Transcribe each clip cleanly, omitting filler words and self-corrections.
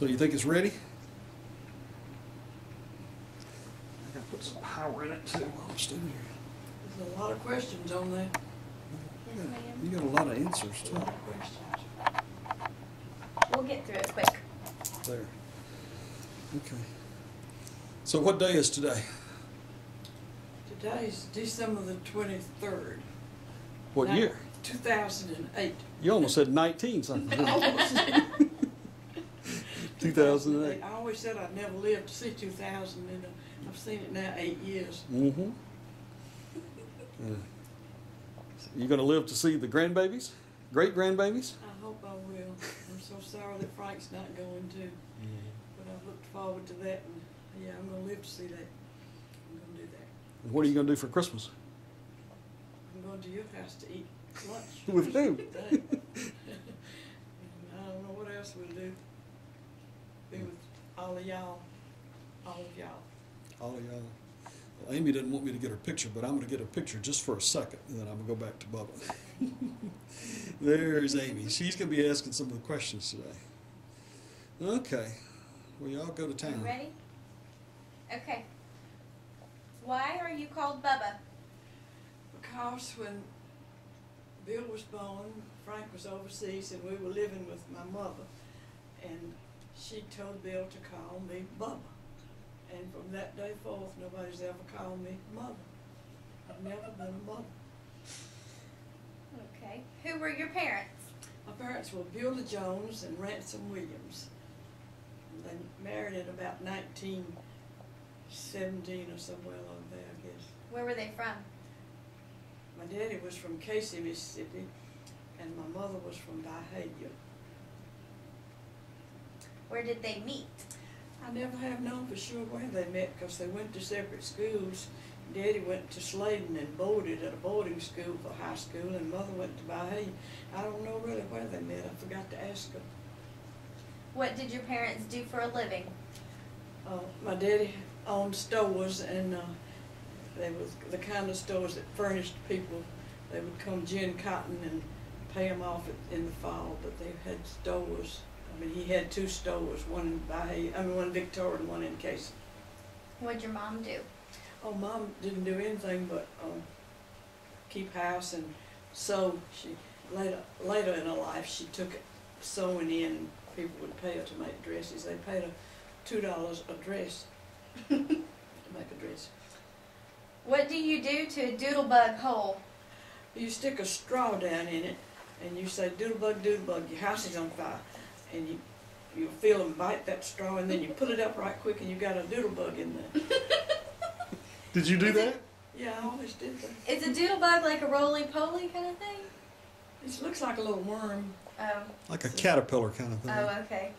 So you think it's ready? I gotta put some power in it too while I'm standing here. There's a lot of questions on there. You got a lot of answers too. A lot of questions. We'll get through it quick. There. Okay. So what day is today? Today's December the 23rd. What year? 2008. You almost said 19 something. 2008. I always said I'd never live to see 2000, and I've seen it now 8 years. Mm-hmm. You going to live to see the grandbabies? Great-grandbabies? I hope I will. I'm so sorry that Frank's not going to. But I've looked forward to that, and yeah, I'm going to live to see that. I'm going to do that. And what are you going to do for Christmas? I'm going to your house to eat lunch. With who? Today. I don't know what else we'll do. Be with all of y'all. All of y'all. All of y'all. Well, Amy didn't want me to get her picture, but I'm going to get a picture just for a second, and then I'm going to go back to Bubba. There's Amy. She's going to be asking some of the questions today. Okay. Well, y'all go to town. You ready? Okay. Why are you called Bubba? Because when Bill was born, Frank was overseas, and we were living with my mother, and she told Bill to call me Bubba. And from that day forth, nobody's ever called me Mother. I've never been a mother. Okay. Who were your parents? My parents were Beulah Jones and Ransom Williams. They married in about 1917 or somewhere along there, I guess. Where were they from? My daddy was from Casey, Mississippi, and my mother was from Bahia. Where did they meet? I never have known for sure where they met because they went to separate schools. Daddy went to Sladen and boarded at a boarding school for high school, and Mother went to Bahia. I don't know really where they met. I forgot to ask her. What did your parents do for a living? My daddy owned stores, and they was the kind of stores that furnished people. They would come gin cotton and pay them off in the fall, but they had stores. I mean, he had 2 stores, one in Bahia, one in Victoria and one in Casey. What'd your mom do? Oh, Mom didn't do anything but keep house and sew. She later in her life, she took sewing in, and people would pay her to make dresses. They paid her $2 a dress to make a dress. What do you do to a doodlebug hole? You stick a straw down in it, and you say, doodlebug, doodlebug, your house is on fire. And you feel them bite that straw, and then you put it up right quick, and you got a doodlebug in there. Did you do that? Yeah, I always did that. Is a doodlebug like a roly-poly kind of thing? It looks like a little worm. Oh. Like a caterpillar kind of thing. Oh, okay.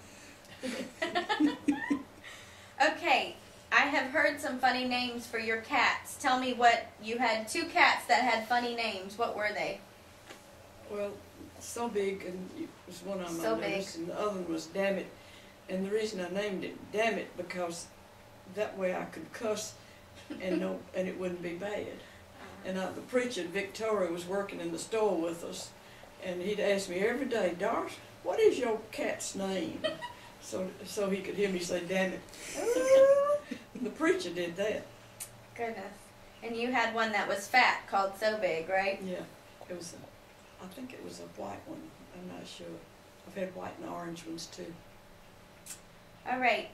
Okay, I have heard some funny names for your cats. Tell me what, you had 2 cats that had funny names. What were they? Well, So Big, and it was one of them So I noticed, Big. and the other one was Damn It. And the reason I named it Damn It, because that way I could cuss and it wouldn't be bad. And the preacher, Victoria, was working in the store with us, and he'd ask me every day, Doris, what is your cat's name? So he could hear me say, Damn It. The preacher did that. Goodness. And you had one that was fat called So Big, right? Yeah, it was I think it was a white one. I'm not sure. I've had white and orange ones too. All right.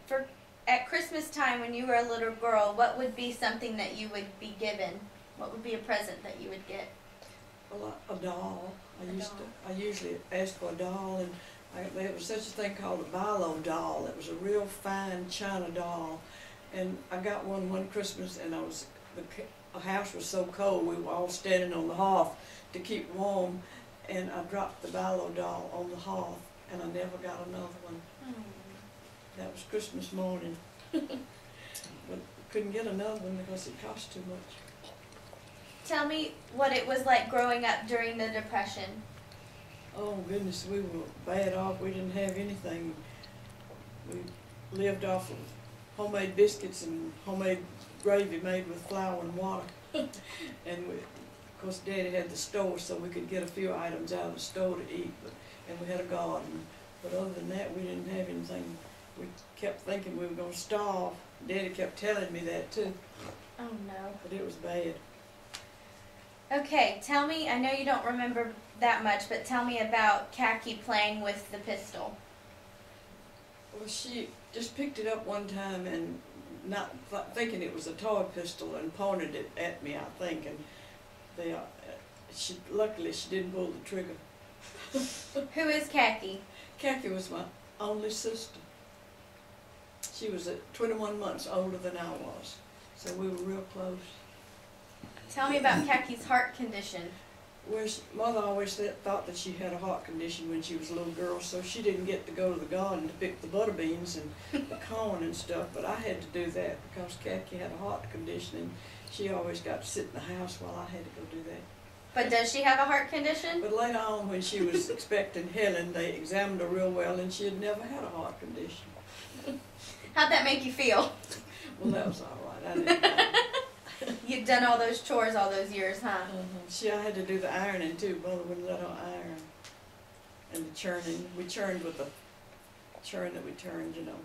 At Christmas time when you were a little girl, what would be something that you would be given? What would be a present that you would get? Well, a doll. I usually asked for a doll, and there was such a thing called a Bilo doll. It was a real fine china doll, and I got one Christmas, and the house was so cold we were all standing on the hearth to keep warm, and I dropped the Bilo doll on the hearth, and I never got another one. That was Christmas morning. But couldn't get another one because it cost too much. Tell me what it was like growing up during the Depression. Oh goodness, we were bad off. We didn't have anything. We lived off of homemade biscuits and homemade gravy made with flour and water. And of course Daddy had the store, so we could get a few items out of the store to eat, and we had a garden. But other than that, we didn't have anything we kept thinking we were going to starve. Daddy kept telling me that too. Oh no. But it was bad. Okay, tell me, I know you don't remember that much, but tell me about Khaki playing with the pistol. Well, she just picked it up one time and not thinking it was a toy pistol and pointed it at me, I think, and luckily she didn't pull the trigger. Who is Khaki? Khaki was my only sister. She was 21 months older than I was, so we were real close. Tell me about Khaki's heart condition. Well, Mother always thought that she had a heart condition when she was a little girl, so she didn't get to go to the garden to pick the butter beans and the corn and stuff, but I had to do that because Khaki had a heart condition, and she always got to sit in the house while I had to go do that. But does she have a heart condition? But later on, when she was expecting Helen, they examined her real well, and she had never had a heart condition. How'd that make you feel? Well, that was all right. I didn't mind. You'd done all those chores all those years, huh? I had to do the ironing too. Mother wouldn't let her iron. And the churning. We churned with the churn that we turned, you know.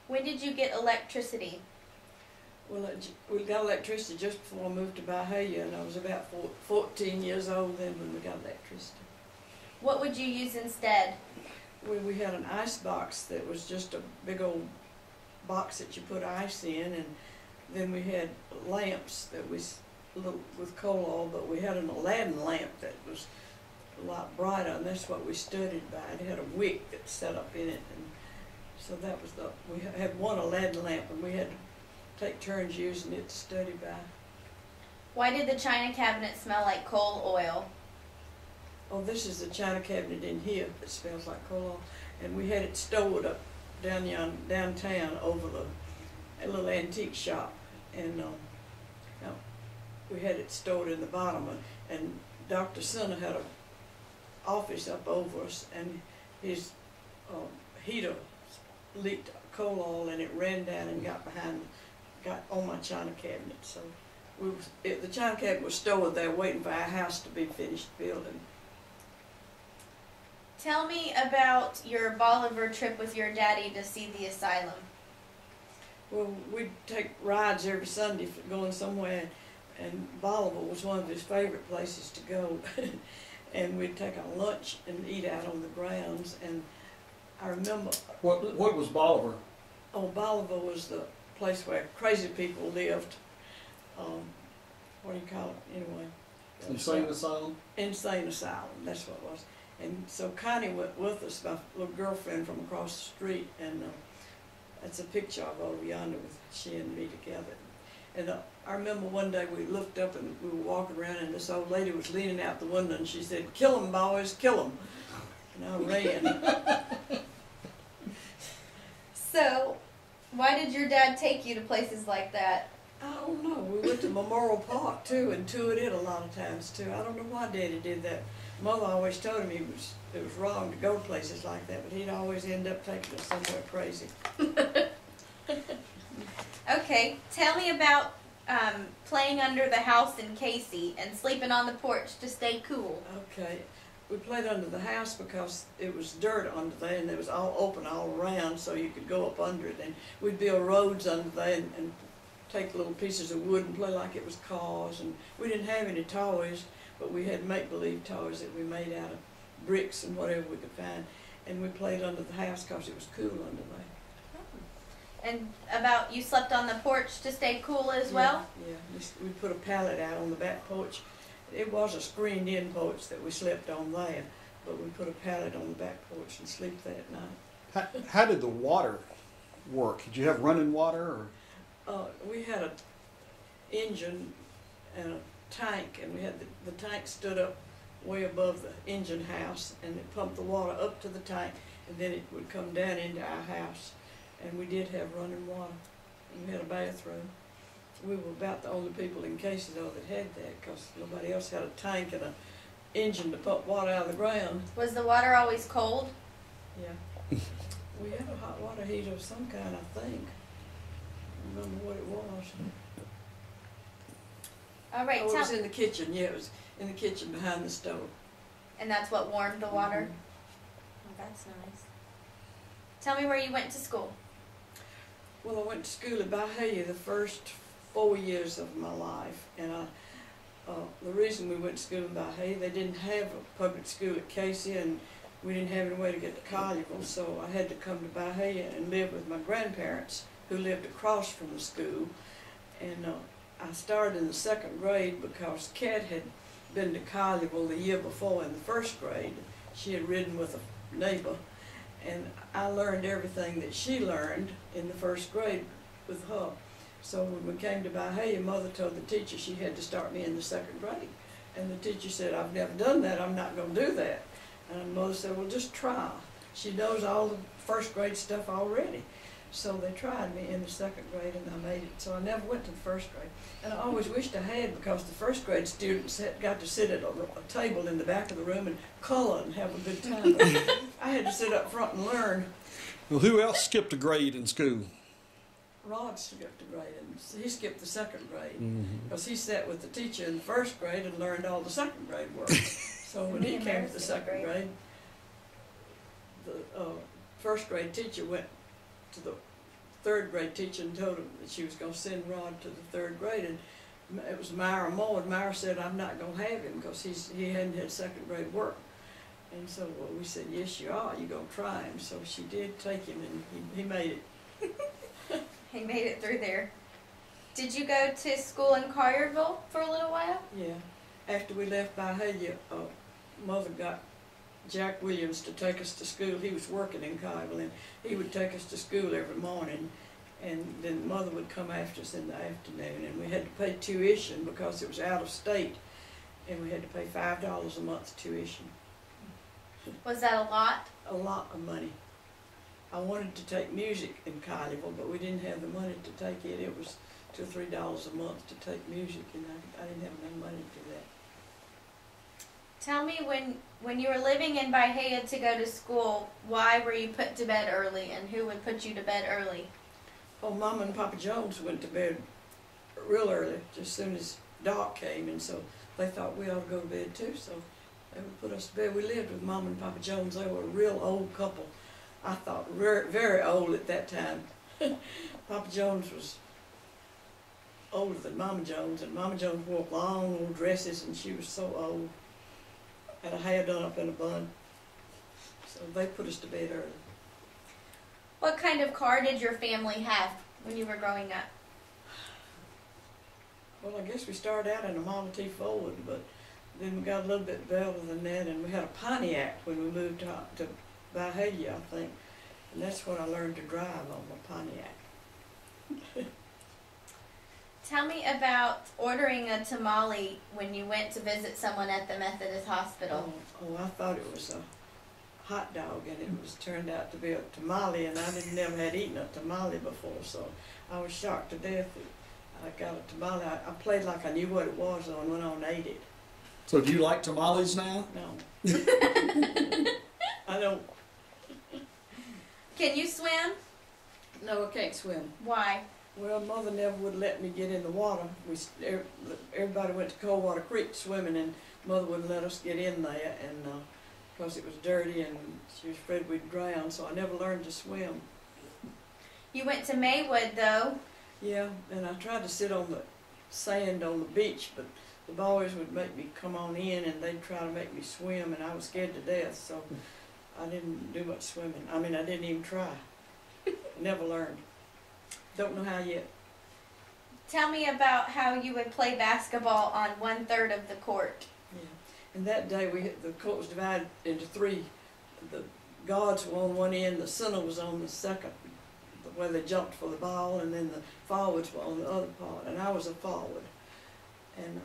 When did you get electricity? Well, we got electricity just before I moved to Bahia, and I was about 14 years old then when we got electricity. What would you use instead? We had an ice box that was just a big old box that you put ice in, and then we had lamps that was with coal oil, but we had an Aladdin lamp that was a lot brighter, and that's what we studied by. It had a wick that set up in it, and so that was we had one Aladdin lamp, and we had to take turns using it to study by. Why did the china cabinet smell like coal oil? Oh, this is the china cabinet in here that smells like coal oil, and we had it stored up downtown over a little antique shop, and we had it stored in the bottom, and Dr. Sinner had an office up over us, and his heater leaked coal oil, and it ran down and got on my china cabinet. So the china cabinet was stored there waiting for our house to be finished building. Tell me about your Bolivar trip with your daddy to see the asylum. Well, we'd take rides every Sunday for going somewhere, and Bolivar was one of his favorite places to go. And we'd take our lunch and eat out on the grounds. And I remember... What was Bolivar? Oh, Bolivar was the place where crazy people lived. What do you call it anyway? Insane asylum? Insane asylum, that's what it was. And so Connie went with us, my little girlfriend from across the street, and that's a picture of over yonder with she and me together. And I remember one day we looked up and we were walking around, and this old lady was leaning out the window, and she said, "Kill 'em, boys, kill 'em." And I ran. So, why did your dad take you to places like that? I don't know. We went to Memorial Park too and toured it a lot of times too. I don't know why Daddy did that. Mother always told him it was wrong to go to places like that, but he'd always end up taking us somewhere crazy. Okay, tell me about playing under the house in Casey and sleeping on the porch to stay cool. Okay, we played under the house because it was dirt under there, and it was all open all around, so you could go up under it. And we'd build roads under there and take little pieces of wood and play like it was cars. And we didn't have any toys, but we had make-believe toys that we made out of bricks and whatever we could find. And we played under the house because it was cool under there. And about you slept on the porch to stay cool as well? Yeah, we put a pallet out on the back porch. It was a screened-in porch that we slept on there, but we put a pallet on the back porch and sleep there at night. How did the water work? Did you have running water? Or? We had an engine and a tank, and we had the tank stood up way above the engine house, and it pumped the water up to the tank, and then it would come down into our house. And we did have running water, and we had a bathroom. We were about the only people in Casey though that had that, because nobody else had a tank and an engine to pump water out of the ground. Was the water always cold? Yeah. We had a hot water heater of some kind, I think. I don't remember what it was. All right, it was in the kitchen. Yeah, it was in the kitchen behind the stove. And that's what warmed the water? Mm-hmm. Oh, that's nice. Tell me where you went to school. Well, I went to school at Bahia the first 4 years of my life, and the reason we went to school in Bahia, they didn't have a public school at Casey, and we didn't have any way to get to Collierville, so I had to come to Bahia and live with my grandparents, who lived across from the school. And I started in the 2nd grade because Kat had been to Collierville the year before in the 1st grade. She had ridden with a neighbor, and I learned everything that she learned in the 1st grade with her. So when we came to Bahia, Mother told the teacher she had to start me in the 2nd grade. And the teacher said, I've never done that, I'm not going to do that. And Mother said, well, just try. She knows all the 1st grade stuff already. So they tried me in the 2nd grade, and I made it. So I never went to the 1st grade. And I always wished I had, because the 1st grade students got to sit at a table in the back of the room and color and have a good time. But I had to sit up front and learn. Well, who else skipped a grade in school? Rod skipped a grade, and he skipped the 2nd grade, because he sat with the teacher in the 1st grade and learned all the 2nd grade work. So when he came to the 2nd grade, the 1st grade teacher went to the 3rd grade teacher and told him that she was going to send Rod to the 3rd grade, and it was Myra Moore, and Myra said, I'm not going to have him because he hadn't had 2nd grade work. And so we said, yes you are, you're going to try him. So she did take him, and he made it. He made it through there. Did you go to school in Collierville for a little while? Yeah. After we left Bahia, Mother got Jack Williams to take us to school. He was working in Collierville, and he would take us to school every morning, and then Mother would come after us in the afternoon, and we had to pay tuition because it was out of state, and we had to pay $5 a month tuition. Was that a lot? A lot of money. I wanted to take music in Collierville, but we didn't have the money to take it. It was $2 or $3 a month to take music, and I didn't have enough money for that. Tell me, when you were living in Bahia to go to school, why were you put to bed early, and who would put you to bed early? Oh, Mama and Papa Jones went to bed real early, just as soon as dark came, and so they thought we ought to go to bed too, so they would put us to bed. We lived with Mama and Papa Jones. They were a real old couple. I thought very, very old at that time. Papa Jones was older than Mama Jones, and Mama Jones wore long old dresses, and she was so old. Had her hair done up in a bun. So they put us to bed early. What kind of car did your family have when you were growing up? Well, I guess we started out in a Model T Ford, but then we got a little bit better than that, and we had a Pontiac when we moved to Bahia, I think, and that's what I learned to drive on, a Pontiac. Tell me about ordering a tamale when you went to visit someone at the Methodist Hospital. Oh, I thought it was a hot dog, and it was turned out to be a tamale, and I never had eaten a tamale before, so I was shocked to death that I got a tamale. I played like I knew what it was and went on and ate it. So do you like tamales now? No. I don't. Can you swim? No, I can't swim. Why? Well, Mother never would let me get in the water. Everybody went to Coldwater Creek swimming, and Mother wouldn't let us get in there, and because it was dirty, and she was afraid we'd drown, so I never learned to swim. You went to Maywood, though. Yeah, and I tried to sit on the sand on the beach, but the boys would make me come on in, and they'd try to make me swim, and I was scared to death, so I didn't do much swimming. I mean, I didn't even try. Never learned. Don't know how yet. Tell me about how you would play basketball on 1/3 of the court. Yeah, and that day the court was divided into three. The guards were on one end, the center was on the second, where they jumped for the ball, and then the forwards were on the other part, and I was a forward. And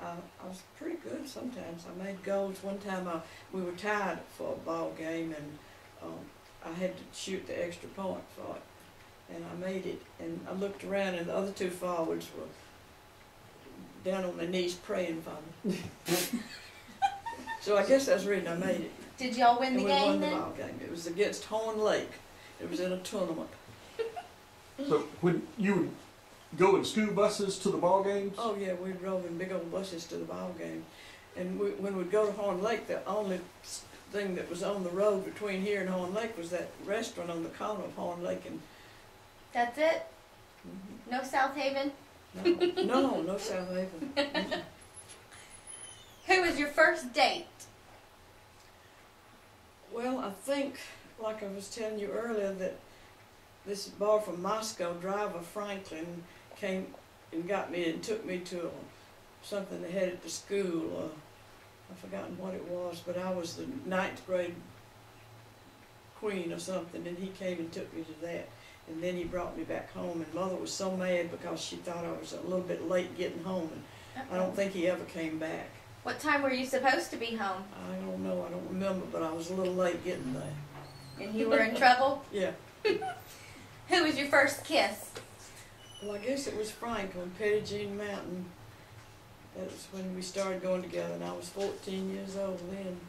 I was pretty good sometimes. I made goals. One time we were tied for a ball game, and I had to shoot the extra point for it. And I made it, and I looked around, and the other two forwards were down on their knees praying for me. So I guess that's the reason I made it. Did y'all win the game we won then? the ball game. It was against Horn Lake. It was in a tournament. So when you would go in school buses to the ball games? Oh yeah, we drove in big old buses to the ball game. And when we'd go to Horn Lake, thing that was on the road between here and Horn Lake was that restaurant on the corner of Horn Lake and. That's it? No South Haven? No South Haven. Mhm. Who was your first date? Well, I think, like I was telling you earlier, that this boy from Moscow, driver Franklin, came and got me and took me to something they had at the school. I've forgotten what it was, but I was the 9th grade queen or something, and he came and took me to that. And then he brought me back home, and Mother was so mad because she thought I was a little bit late getting home, and I don't think he ever came back. What time were you supposed to be home? I don't know, I don't remember, but I was a little late getting there. And you were in trouble? Yeah. Who was your first kiss? Well, I guess it was Frank on Petty Jean Mountain. That was when we started going together, and I was 14 years old then.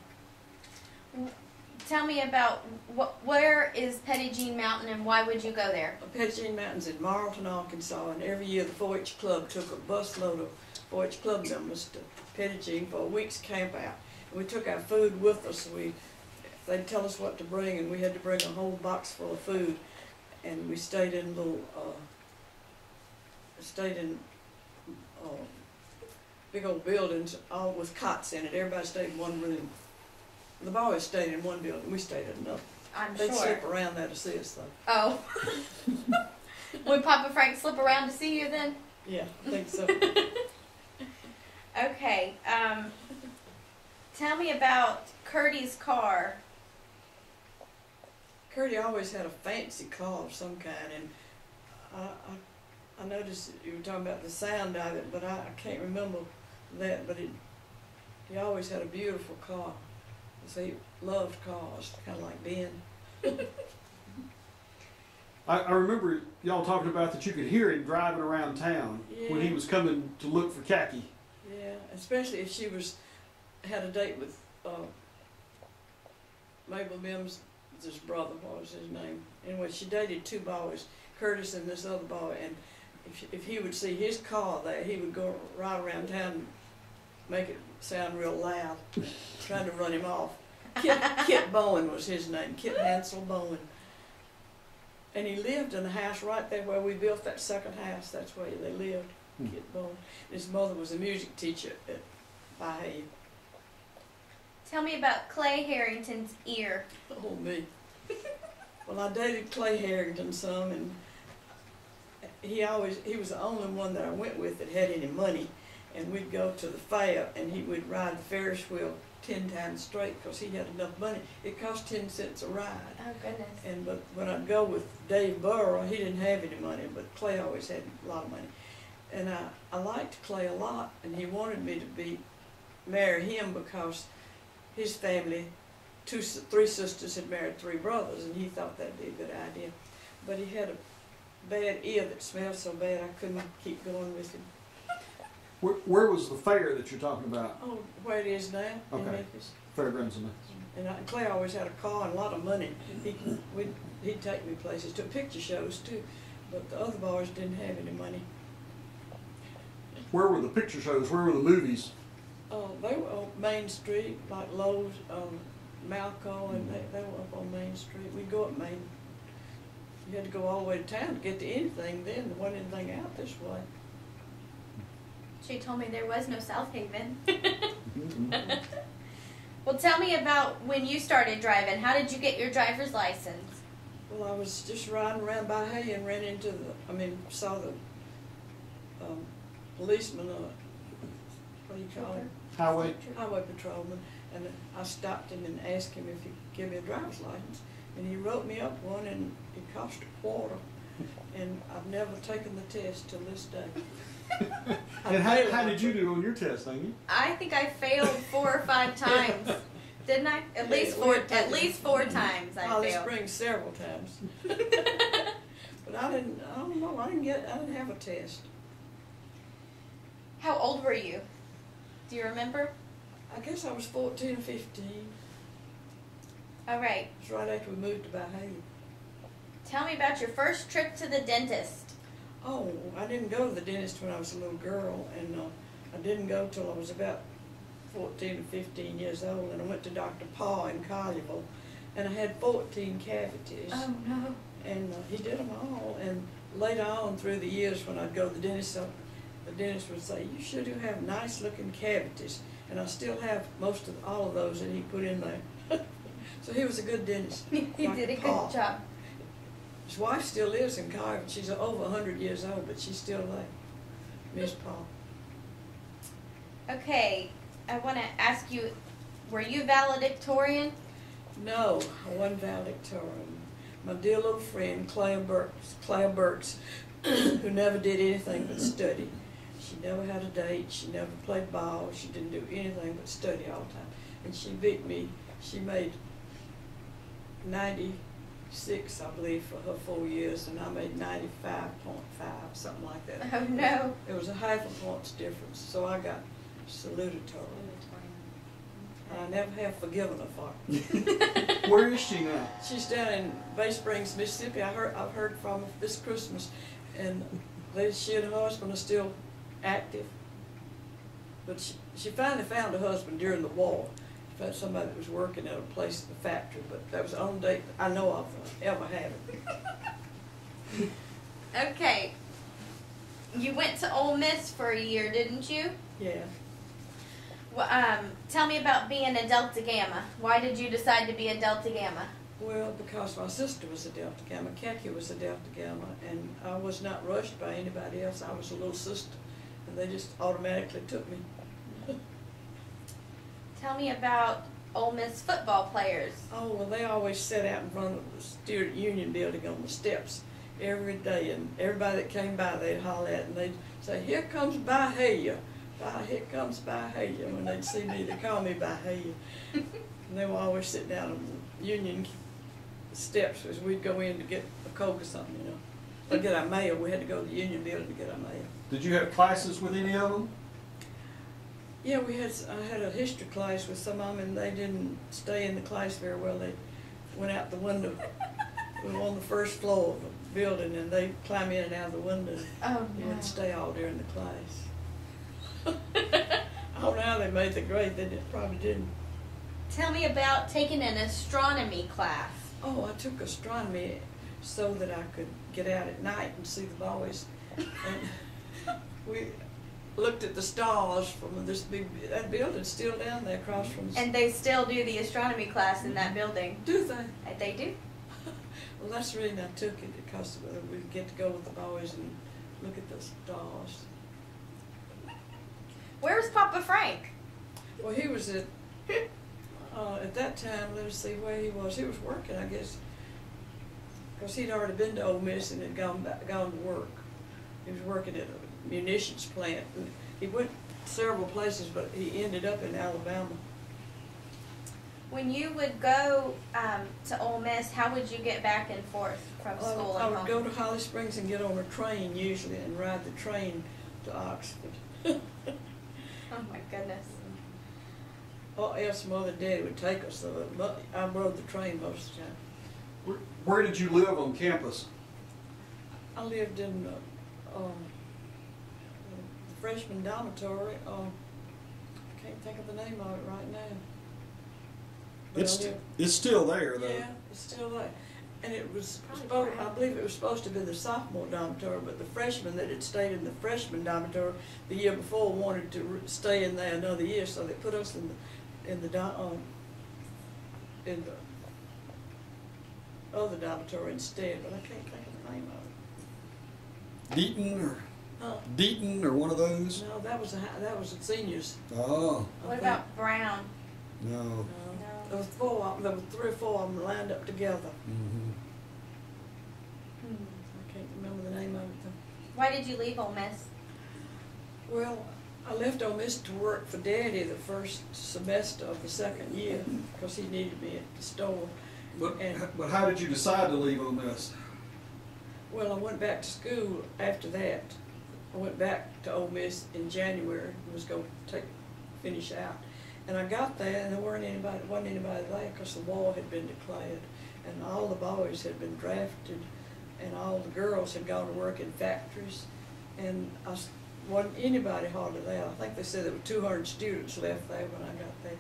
Tell me about where is Petty Jean Mountain and why would you go there? Petty Jean Mountain's in Marlton, Arkansas, and every year the 4-H Club took a busload of 4-H Club members to Petty Jean for a week's camp out. And we took our food with us. They'd tell us what to bring, and we had to bring a whole box full of food. And we stayed in little, big old buildings, all with cots in it. Everybody stayed in one room. The boys stayed in one building. We stayed in another. I'm They'd sure. slip around there to see us, though. Oh. Would Papa Frank slip around to see you then? Yeah, I think so. Okay. Tell me about Curdy's car. Curdy always had a fancy car of some kind, and I noticed you were talking about the sound of it, but I can't remember that. But he always had a beautiful car. So he loved cars, kind of like Ben. I remember y'all talking about that you could hear him driving around town when he Yeah. was coming to look for khaki. Yeah, especially if she had a date with Mabel Mims' brother. What was his name? Anyway, she dated 2 boys, Curtis and this other boy, and if he would see his car there, he would go right around town and make it sound real loud, trying to run him off. Kit Bowen was his name, Kit Hansel Bowen. And he lived in the house right there where we built that second house. That's where they lived, Kit Bowen. His mother was a music teacher at Bahia. Tell me about Clay Harrington's ear. Oh, me. Well, I dated Clay Harrington some, and he was the only one that I went with that had any money. And we'd go to the fair, and he would ride the Ferris wheel 10 times straight because he had enough money. It cost 10 cents a ride. Oh, goodness. But when I'd go with Dave Burrow, he didn't have any money, but Clay always had a lot of money. And I liked Clay a lot, and he wanted me to marry him because his family, 3 sisters had married 3 brothers, and he thought that'd be a good idea. But he had a bad ear that smelled so bad I couldn't keep going with him. Where was the fair that you're talking about? Oh, where it is now, in Okay. Memphis. Fairgrounds in And Clay always had a car and a lot of money. He'd take me places, to picture shows too, but the other boys didn't have any money. Where were the picture shows? Where were the movies? They were on Main Street, like Lowe's, Malco, and they were up on Main Street. We'd go up Main. You had to go all the way to town to get to anything then. There wasn't anything out this way. She told me there was no South Haven. Well, tell me about when you started driving. How did you get your driver's license? Well, I was just riding around Bahia and ran into saw the policeman, what do you call him? Highway. Highway patrolman, and I stopped him and asked him if he'd give me a driver's license. And he wrote me up one, and it cost $0.25. And I've never taken the test till this day. And how did you do on your test, Amy? I think I failed 4 or 5 times. Didn't I? At least 4 times I Holly failed. Springs several times. But I didn't have a test. How old were you? Do you remember? I guess I was 14 or 15. All right. It was right after we moved to Bahia. Tell me about your first trip to the dentist. Oh, I didn't go to the dentist when I was a little girl, and I didn't go till I was about 14 or 15 years old, and I went to Dr. Paul in Collierville, and I had 14 cavities. Oh no. And he did them all. And later on through the years, when I'd go to the dentist would say, "You sure do have nice looking cavities." And I still have all of those that he put in there. So he was a good dentist. He did a good job. His wife still lives in Collierville. She's over 100 years old, but she's still there. Miss Paul. Okay, I want to ask you, were you valedictorian? No, I wasn't valedictorian. My dear little friend, Claire Burks, who never did anything but study. She never had a date, she never played ball, she didn't do anything but study all the time. And she beat me. She made 96, I believe, for her 4 years, and I made 95.5, something like that. Oh no. It was a half a point's difference, so I got salutatorian. I never have forgiven her for it. Where is she now? She's down in Bay Springs, Mississippi. I've heard from her this Christmas, and she and her husband are still active. But she finally found a husband during the war. She found somebody that was working at a place at the factory, but that was the only date I know of ever having. Okay. You went to Ole Miss for a year, didn't you? Yeah. Well, tell me about being a Delta Gamma. Why did you decide to be a Delta Gamma? Well, because my sister was a Delta Gamma, Kaki was a Delta Gamma, and I was not rushed by anybody else. I was a little sister, and they just automatically took me. Tell me about Ole Miss football players. Oh, well, they always sat out in front of the Student Union building on the steps every day, and everybody that came by, they'd holler at, and they'd say, "Here comes Bahia. Here comes Bahia." When they'd see me, they'd call me Bahia. And they were always sitting down on the Union steps as we'd go in to get a Coke or something, you know. Or get our mail. We had to go to the Union building to get our mail. Did you have classes with any of them? Yeah, I had a history class with some of them, and they didn't stay in the class very well. They went out the window. We were on the first floor of the building, and they climb in and out of the window. Oh, You no. wouldn't stay all during the class. Oh, now they made the grade. They probably didn't. Tell me about taking an astronomy class. Oh, I took astronomy so that I could get out at night and see the boys. And we looked at the stars from that building's still down there across from. And they still do the astronomy class in that building. Do they? They do. Well, that's the reason I took it, because we get to go with the boys and look at the stars. Where's Papa Frank? Well, he was at that time, let's see where he was. He was working, I guess, because he'd already been to Ole Miss and had gone to work. He was working at a munitions plant. And he went several places, but he ended up in Alabama. When you would go to Ole Miss, how would you get back and forth from school I and would home? go to Holly Springs and get on a train usually and ride the train to Oxford. Oh my goodness. Or else Mother and Daddy would take us, so I rode the train most of the time. Where did you live on campus? I lived in the freshman dormitory. I can't think of the name of it right now. But It's still there, though. yeah, it's still there. And it was I believe it was supposed to be the sophomore dormitory, but the freshmen that had stayed in the freshman dormitory the year before wanted to stay in there another year, so they put us in the other dormitory instead. But I can't think of the name of it. Deaton or one of those? No, that was the seniors. Oh, What about Brown? no. No. There was 4 of them. There were 3 or 4 of them lined up together. Mm-hmm. I can't remember the name of it though. Why did you leave Ole Miss? Well, I left Ole Miss to work for Daddy the first semester of the second year because he needed me at the store. But how did you decide to leave Ole Miss? Well, I went back to school after that. I went back to Ole Miss in January and was going to finish out. And I got there, and there wasn't anybody there because the war had been declared, and all the boys had been drafted, and all the girls had gone to work in factories. And wasn't anybody hardly there. I think they said there were 200 students left there when I got there.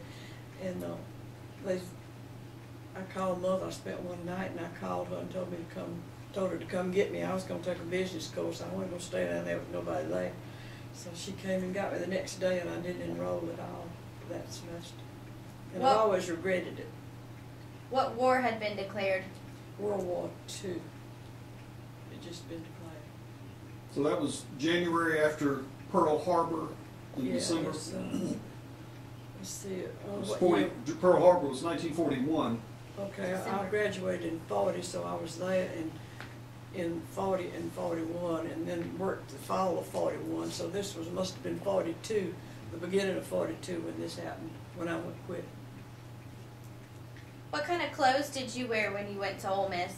And I called Mother. I spent one night, and I called her and told her to come get me. I was going to take a business course. I wasn't going to stay down there with nobody there. So she came and got me the next day, and I didn't enroll at all for that semester. And I always regretted it. What war had been declared? World War II. It just been declared. So that was January after Pearl Harbor in December. Let's see. Pearl Harbor was 1941. Okay, I graduated in 40, so I was there in 40 and 41, and then worked the fall of 41. So this must have been 42, the beginning of 42 when this happened, when I went quit. What kind of clothes did you wear when you went to Ole Miss?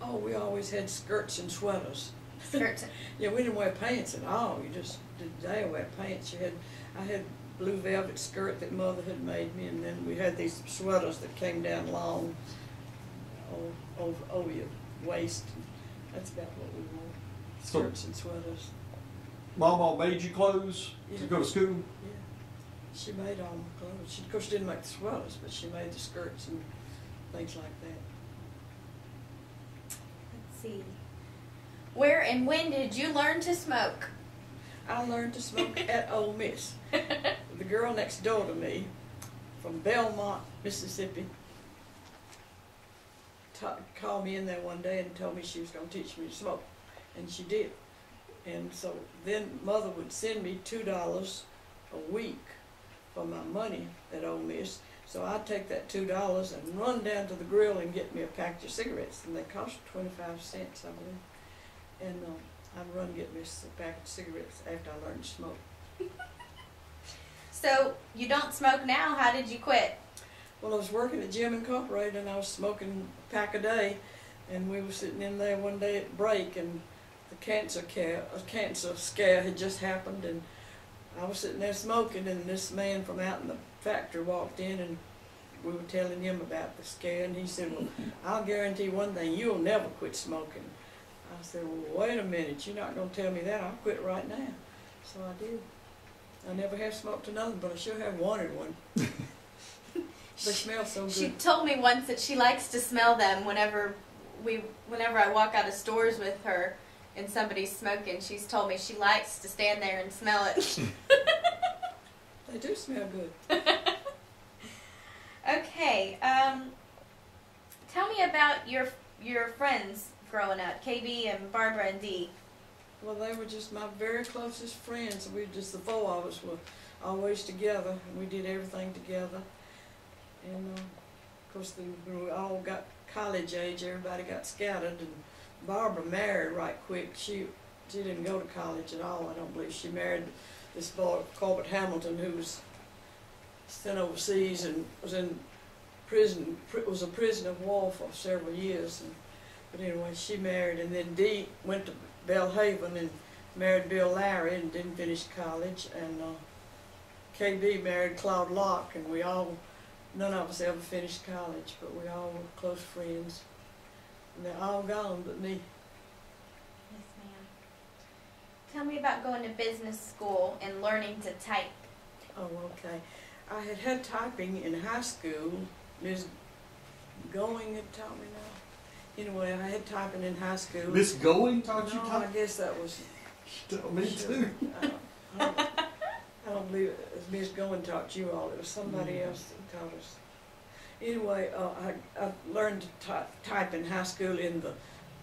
Oh, we always had skirts and sweaters. Skirts. Yeah, we didn't wear pants at all. You just didn't wear pants. I had blue velvet skirt that Mother had made me, and then we had these sweaters that came down long over your waist. That's about what we wore. Skirts and sweaters. Mama made you clothes to go to school? Yeah. She made all my clothes. She, of course, didn't make the sweaters, but she made the skirts and things like that. Let's see. Where and when did you learn to smoke? I learned to smoke at Ole Miss. The girl next door to me from Belmont, Mississippi, called me in there one day and told me she was going to teach me to smoke. And she did. And so then Mother would send me $2 a week for my money at Ole Miss. So I'd take that $2 and run down to the grill and get me a package of cigarettes. And they cost 25 cents, I believe. And I'd run and get me a package of cigarettes after I learned to smoke. So you don't smoke now. How did you quit? Well, I was working at Jim Incorporated, and I was smoking a pack a day. And we were sitting in there one day at break, and the cancer scare had just happened, and I was sitting there smoking, and this man from out in the factory walked in, and we were telling him about the scare, and he said, well, I'll guarantee one thing, you'll never quit smoking. I said, well, wait a minute, you're not going to tell me that. I'll quit right now. So I did. I never have smoked another, but I sure have wanted one. They smell so good. She told me once that she likes to smell them whenever I walk out of stores with her and somebody's smoking. She's told me she likes to stand there and smell it. They do smell good. Okay, tell me about your friends growing up, KB and Barbara and Dee. Well, they were just my very closest friends. We just, the four of us were always together, and we did everything together. And of course, when we all got college age, everybody got scattered, and Barbara married right quick. She didn't go to college at all, I don't believe. She married this boy, Corbett Hamilton, who was sent overseas and was in prison, was a prisoner of war for several years. But anyway, she married, and then Dee went to Belhaven and married Bill Larry and didn't finish college. And KB married Claude Locke, and none of us ever finished college, but we all were close friends. And they're all gone but me. Yes, ma'am. Tell me about going to business school and learning to type. Oh, okay. I had typing in high school. Ms. Going had taught me now. Anyway, I had typing in high school. Miss Going taught you No, type? I guess that was... Me too. I don't believe it was Miss Going taught you all. It was somebody else that taught us. Anyway, I learned to type in high school in the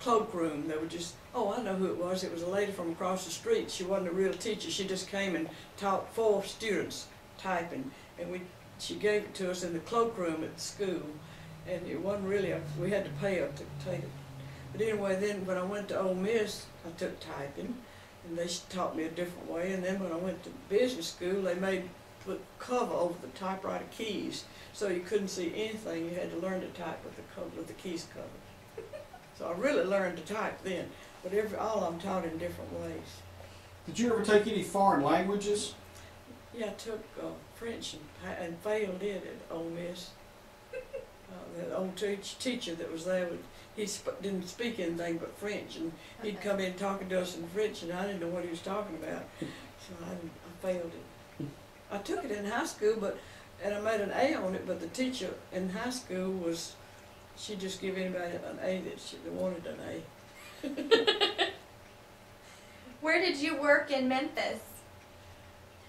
cloakroom. They were just, I know who it was. It was a lady from across the street. She wasn't a real teacher. She just came and taught 4 students typing. And she gave it to us in the cloakroom at the school. And it wasn't really, we had to pay her to take it. But anyway, then when I went to Ole Miss, I took typing. And they taught me a different way. And then when I went to business school, they put cover over the typewriter keys, so you couldn't see anything. You had to learn to type with the keys covered. So I really learned to type then. But all of them taught in different ways. Did you ever take any foreign languages? Yeah, I took French and failed it at Ole Miss. The old teacher that was there, didn't speak anything but French, and he'd come in talking to us in French, and I didn't know what he was talking about, so I failed it. I took it in high school, and I made an A on it, but the teacher in high school she just give anybody an A that wanted an A. Where did you work in Memphis?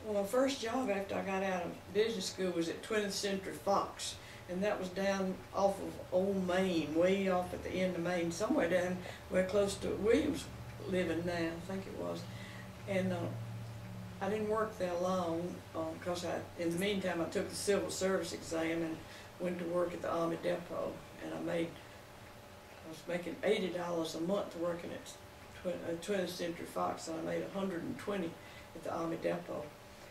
Well, my first job after I got out of business school was at 20th Century Fox, and that was down off of Old Main, way off at the end of Main, somewhere down where close to Williams living now, I think it was. And I didn't work there long because in the meantime I took the civil service exam and went to work at the Army Depot, and I was making $80 a month working at 20th Century Fox, and I made $120 at the Army Depot.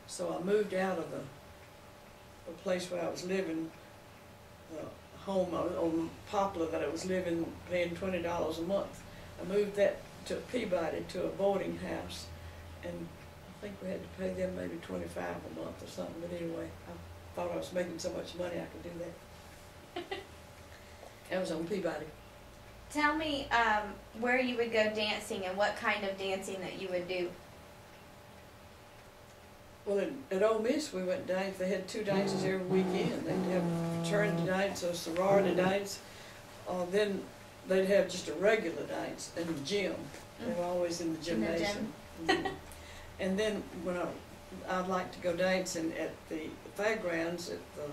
So I moved out of the place where I was living, the home on Poplar that I was living, paying $20 a month. I moved that to Peabody, to a boarding house, and I think we had to pay them maybe $25 a month or something, but anyway, I thought I was making so much money I could do that. I was on Peabody. Tell me where you would go dancing and what kind of dancing that you would do. Well, at Ole Miss we went dance. They had 2 dances every weekend. They'd have fraternity dance or sorority dance. Then they'd have just a regular dance in the gym. They were always in the gymnasium. And then when I'd like to go dancing at the fairgrounds at the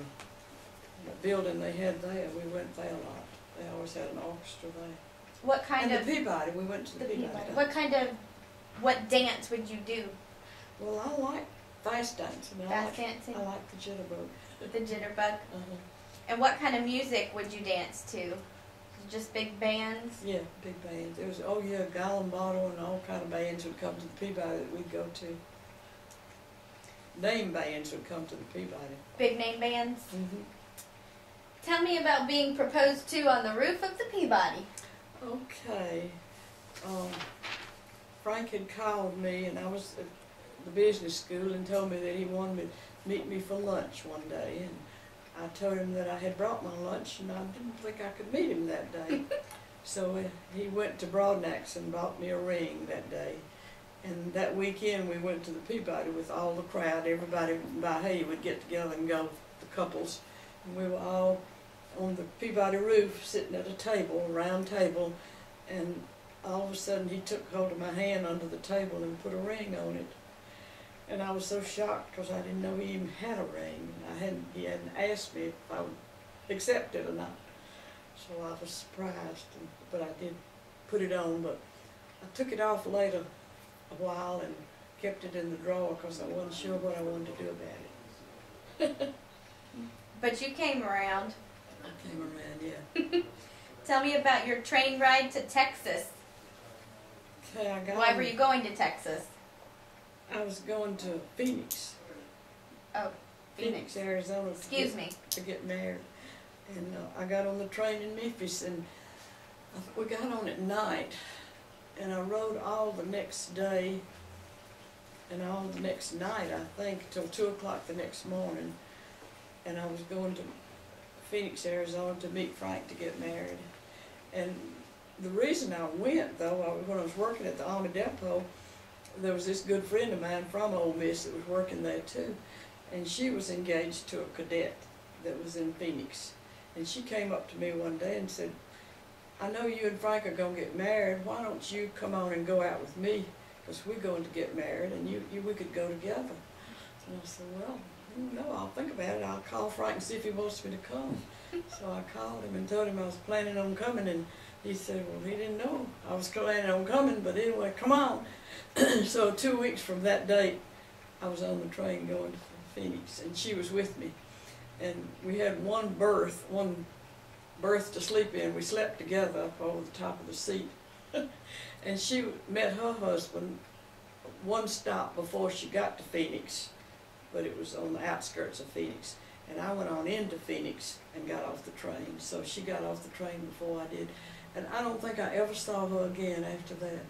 building they had there, we went there a lot. They always had an orchestra there. What kind of... the Peabody, we went to the Peabody. What dance would you do? Well, I like fast dancing. Dancing? I like the jitterbug. The jitterbug? And what kind of music would you dance to? Just big bands? Yeah, big bands. There was, Gallon Bottle and all kind of bands would come to the Peabody that we'd go to. Name bands would come to the Peabody. Big name bands? Mm-hmm. Tell me about being proposed to on the roof of the Peabody. Okay. Frank had called me, and I was at the business school, and told me that he wanted to meet me for lunch one day, and I told him that I had brought my lunch, and I didn't think I could meet him that day. So he went to Broadnax and bought me a ring that day. And that weekend we went to the Peabody with all the crowd. Everybody by hay would get together and go, the couples. And we were all on the Peabody roof sitting at a table, a round table, and all of a sudden he took hold of my hand under the table and put a ring on it. And I was so shocked because I didn't know he even had a ring. He hadn't asked me if I would accept it or not. So I was surprised, but I did put it on. But I took it off later a while and kept it in the drawer because I wasn't sure what I wanted to do about it. But you came around. I came around, yeah. Tell me about your train ride to Texas. Okay, Why were you going to Texas? I was going to Phoenix. Oh, Phoenix, Arizona. Excuse me. To get married. And I got on the train in Memphis, and we got on at night. And I rode all the next day and all the next night, I think, till 2 o'clock the next morning. And I was going to Phoenix, Arizona to meet Frank to get married. And the reason I went, though, when I was working at the Army Depot, there was this good friend of mine from Ole Miss that was working there too. And she was engaged to a cadet that was in Phoenix. And she came up to me one day and said, I know you and Frank are going to get married. Why don't you come on and go out with me? Because we're going to get married and we could go together. And I said, well, no, I'll think about it. I'll call Frank and see if he wants me to come. So I called him and told him I was planning on coming, and he said, well, he didn't know I was planning on coming, but anyway, come on. So 2 weeks from that date, I was on the train going to Phoenix, and she was with me. And we had one berth to sleep in. We slept together up over the top of the seat. And she met her husband one stop before she got to Phoenix, but it was on the outskirts of Phoenix. And I went on into Phoenix and got off the train. So she got off the train before I did. And I don't think I ever saw her again after that.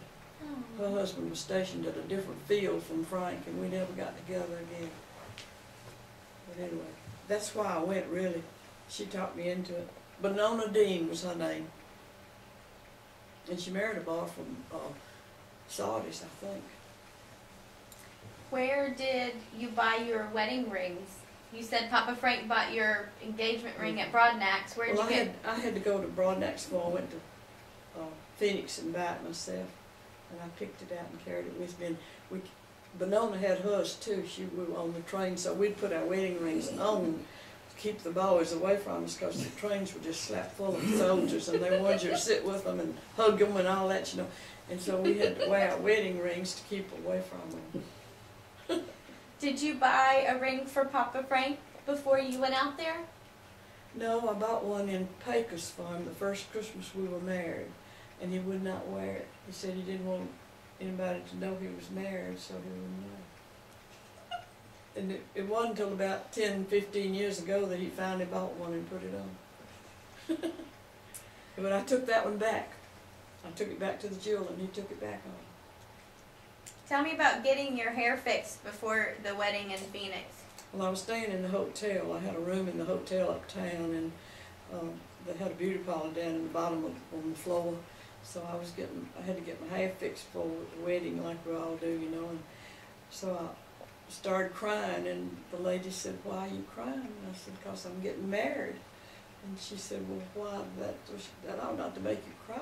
Her husband was stationed at a different field from Frank, and we never got together again. But anyway, that's why I went, really. She talked me into it. Benona Dean was her name. And she married a boy from Saudis, I think. Where did you buy your wedding rings? You said Papa Frank bought your engagement ring at Broadnax. Where did Well, you get? I had to go to Broadnax before I went to Phoenix and buy it myself, and I picked it out and carried it with me. And Benona had hers too. We were on the train, so we'd put our wedding rings on to keep the boys away from us, because the trains were just slap full of soldiers, and they wanted you to sit with them and hug them and all that, you know. And so we had to wear our wedding rings to keep away from them. Did you buy a ring for Papa Frank before you went out there? No, I bought one in Pecos for him the first Christmas we were married, and he would not wear it. He said he didn't want anybody to know he was married, so he wouldn't wear it. And it wasn't until about 10, 15 years ago that he finally bought one and put it on. But I took that one back. I took it back to the jeweler, and he took it back on. Tell me about getting your hair fixed before the wedding in Phoenix. Well, I was staying in the hotel. I had a room in the hotel uptown, and they had a beauty parlor down in the bottom on the floor. So I had to get my hair fixed for the wedding, like we all do, you know. And so I started crying, and the lady said, "Why are you crying?" And I said, "Because I'm getting married." And she said, "Well, why? That ought not to make you cry."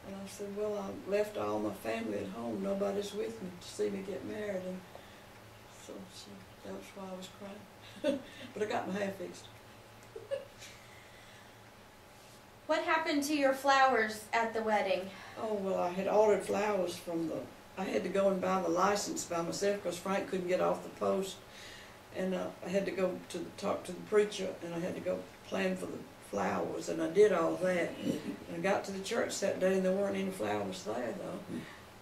And I said, "Well, I left all my family at home. Nobody's with me to see me get married." And so that was why I was crying. But I got my hair fixed. What happened to your flowers at the wedding? Oh, well, I had ordered flowers I had to go and buy the license by myself, because Frank couldn't get off the post. And I had to go talk to the preacher, and I had to go plan for the flowers, and I did all that. And I got to the church that day, and there weren't any flowers there, though.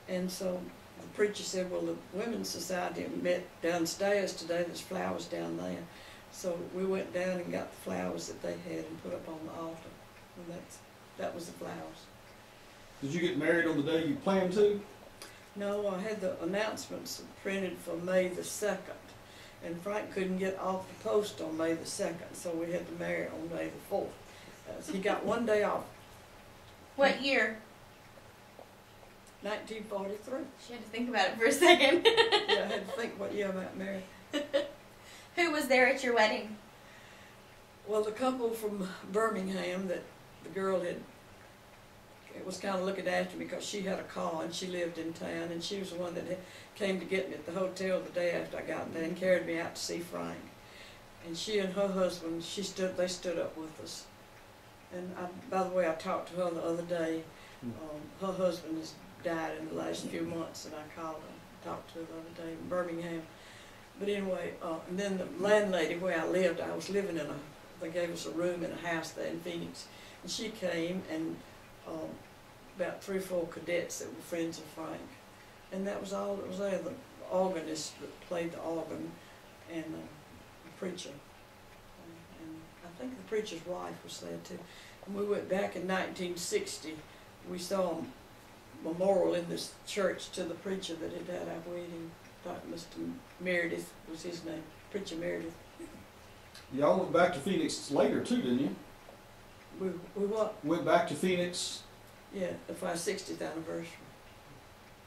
And so the preacher said, "Well, the Women's Society met downstairs today. There's flowers down there." So we went down and got the flowers that they had and put up on the altar. And that was the flowers. Did you get married on the day you planned to? No, I had the announcements printed for May the 2nd. And Frank couldn't get off the post on May the 2nd, so we had to marry on May the 4th. He got one day off. What year? 1943. She had to think about it for a second. Yeah, I had to think what year I got married. Who was there at your wedding? Well, the couple from Birmingham that the girl was kind of looking after me, because she had a car and she lived in town, and she was the one that came to get me at the hotel the day after I got there and carried me out to see Frank. And she and her husband, they stood up with us. And by the way, I talked to her the other day. Her husband has died in the last few months, and I called her, talked to her the other day in Birmingham. But anyway, and then the landlady where I lived, I was living they gave us a room in a house there in Phoenix. And she came, and about 3 or 4 cadets that were friends of Frank. And that was all that was there. The organist that played the organ, and the preacher. And I think the preacher's wife was there too. And we went back in 1960. We saw a memorial in this church to the preacher that had had our wedding. Mr. Meredith was his name, Preacher Meredith. Y'all went back to Phoenix later too, didn't you? We what? Went back to Phoenix. Yeah, for our 60th anniversary.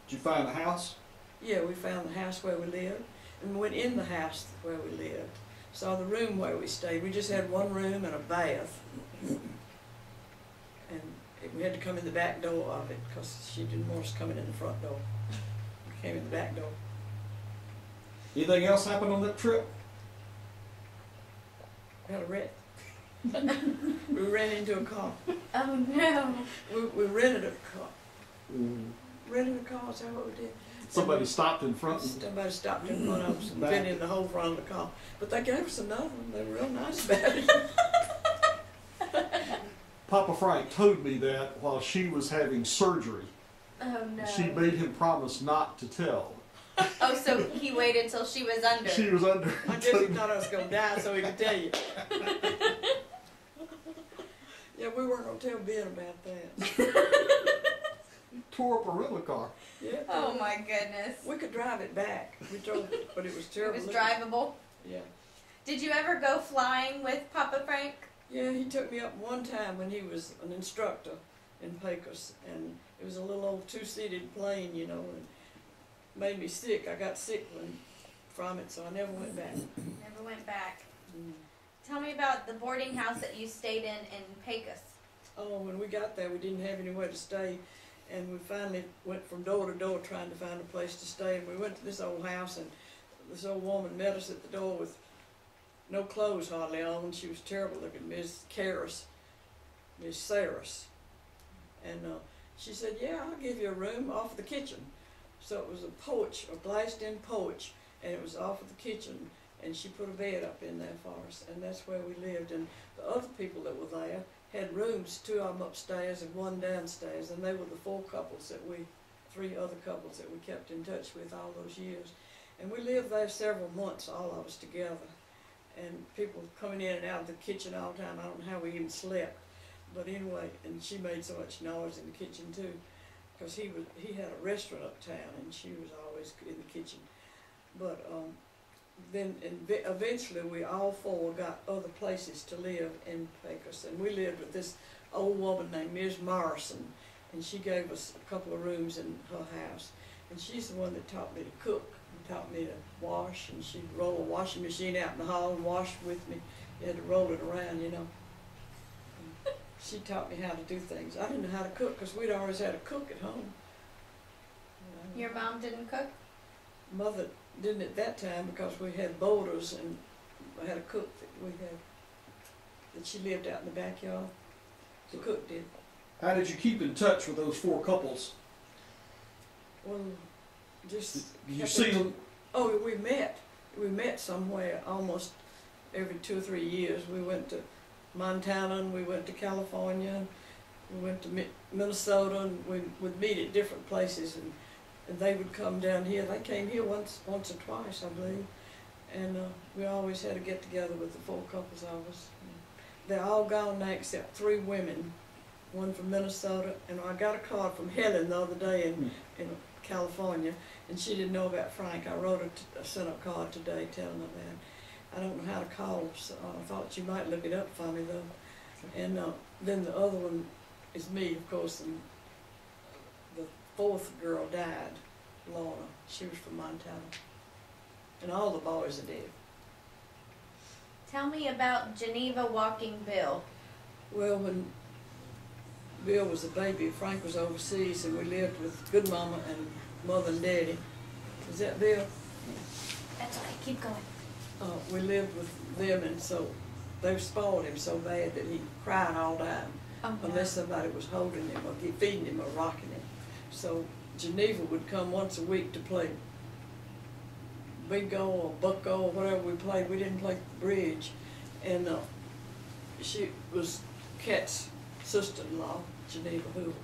Did you find the house? Yeah, we found the house where we lived, and we went in the house where we lived. Saw the room where we stayed. We just had one room and a bath. And we had to come in the back door of it, because she didn't want us coming in the front door. We came in the back door. Anything else happened on that trip? We had a wreck. We ran into a car. Oh no. We rented a car. Rented a car, is that what we did? Somebody stopped in front. Somebody stopped in front of us and fit in the whole front of the car. But they gave us another one. They were real nice about it. Papa Frank told me that while she was having surgery. Oh no. She made him promise not to tell. Oh, so he waited till she was under. She was under. I guess he thought I was going to die so he could tell you. Yeah, we weren't going to tell Ben about that. Tore up a rental car. Yeah. Oh my goodness. We could drive it back. We drove it, but it was It terrible. was drivable. Yeah. Did you ever go flying with Papa Frank? Yeah, he took me up one time when he was an instructor in Pecos, and it was a little old two-seated plane, you know, and made me sick. I got sick from it, so I never went back. Never went back. Mm. Tell me about the boarding house that you stayed in Pecos. Oh, when we got there, we didn't have anywhere to stay, and we finally went from door to door trying to find a place to stay. And we went to this old house, and this old woman met us at the door with no clothes hardly on. She was terrible looking, Miss Saris. And she said, "Yeah, I'll give you a room off of the kitchen." So it was a porch, a glassed-in porch, and it was off of the kitchen. And she put a bed up in there for us, and that's where we lived. And the other people that were there had rooms, 2 of them upstairs and 1 downstairs, and they were the 3 other couples that we kept in touch with all those years. And we lived there several months, all of us together. And people coming in and out of the kitchen all the time. I don't know how we even slept. But anyway, and she made so much noise in the kitchen too, because he had a restaurant uptown, and she was always in the kitchen. But then eventually we all 4 got other places to live in Pecos, and we lived with this old woman named Ms. Morrison, and she gave us a couple of rooms in her house. And she's the one that taught me to cook and taught me to wash, and she'd roll a washing machine out in the hall and wash with me. You had to roll it around, you know. And she taught me how to do things. I didn't know how to cook because we'd always had a cook at home. Your mom didn't cook? Mother didn't at that time because we had boarders, and I had a cook that she lived out in the backyard. The cook did. How did you keep in touch with those 4 couples? Well, just. Did you see them? Oh, we met. We met somewhere almost every 2 or 3 years. We went to Montana, and we went to California, and we went to Minnesota, and we would meet at different places, and they would come down here. They came here once or twice, I believe, and we always had a get together with the 4 couples of us. They're all gone now except 3 women, one from Minnesota, and I got a card from Helen the other day in California, and she didn't know about Frank. I sent a card today telling her that. I don't know how to call her, so I thought you might look it up for me though. And then the other one is me, of course, and the 4th girl died, Lorna. She was from Montana. And all the boys are dead. Tell me about Geneva Walking Bill. Well, when Bill was a baby, Frank was overseas, and we lived with good mama and mother and daddy. Is that Bill? That's all right, keep going. We lived with them, and so they spoiled him so bad that he cried all time, unless somebody was holding him or feeding him or rocking him. So Geneva would come once a week to play bingo or bucko or whatever we played. We didn't play bridge. And she was Kat's sister-in-law, Geneva Hoover.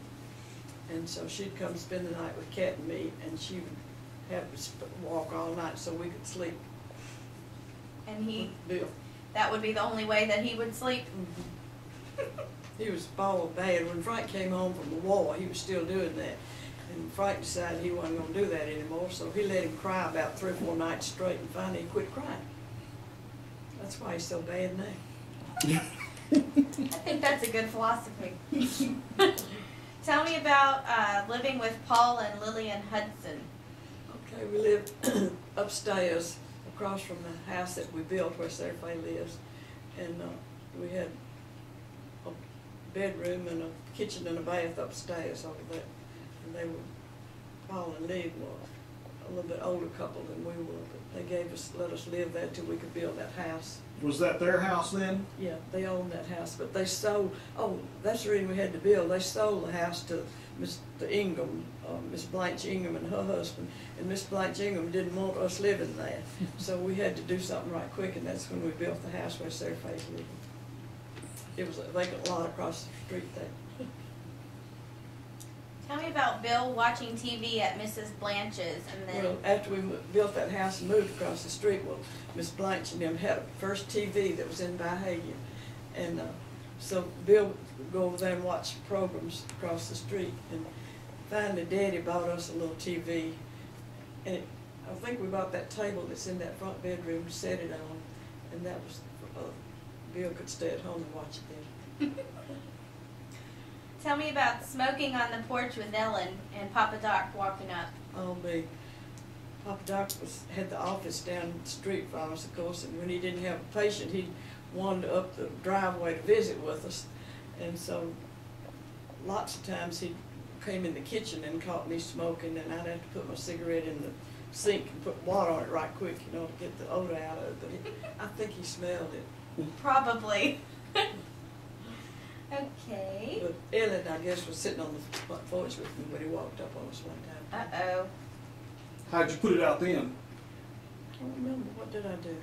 And so she'd come spend the night with Kat and me, and she would have us walk all night so we could sleep. And Bill. that would be the only way that he would sleep? Mm-hmm. He was spoiled bad. When Frank came home from the war, he was still doing that. And Frank decided he wasn't going to do that anymore, so he let him cry about 3 or 4 nights straight, and finally he quit crying. That's why he's so bad now. I think that's a good philosophy. Tell me about living with Paul and Lillian Hudson. Okay, we lived upstairs across from the house that we built where Sarah Faye lives, and we had a bedroom and a kitchen and a bath upstairs over there. And they were, Paul and Lee were a little bit older couple than we were, but they let us live there till we could build that house. Was that their house then? Yeah, they owned that house, but they sold, that's the reason we had to build. They sold the house to Mr. Ingham, Miss Blanche Ingham and her husband, and Miss Blanche Ingham didn't want us living there. So we had to do something right quick, and that's when we built the house where Sarah Faye's living. It was a vacant lot across the street there. Tell me about Bill watching TV at Mrs. Blanche's, and then... Well, after we built that house and moved across the street, well, Miss Blanche and them had a first TV that was in Byhalia. And so Bill would go over there and watch programs across the street. And finally, Daddy bought us a little TV. And I think we bought that table that's in that front bedroom, set it on. And that was Bill could stay at home and watch it then. Tell me about smoking on the porch with Ellen and Papa Doc walking up. Oh, me. Papa Doc had the office down the street from us, of course, and when he didn't have a patient, he'd wander up the driveway to visit with us. And so lots of times he came in the kitchen and caught me smoking, and I'd have to put my cigarette in the sink and put water on it right quick, you know, to get the odor out of it. But I think he smelled it. Probably. Okay. But Ellen, I guess, was sitting on the front porch with me when he walked up on us one time. Uh-oh. How'd you put it out then? I don't remember. What did I do?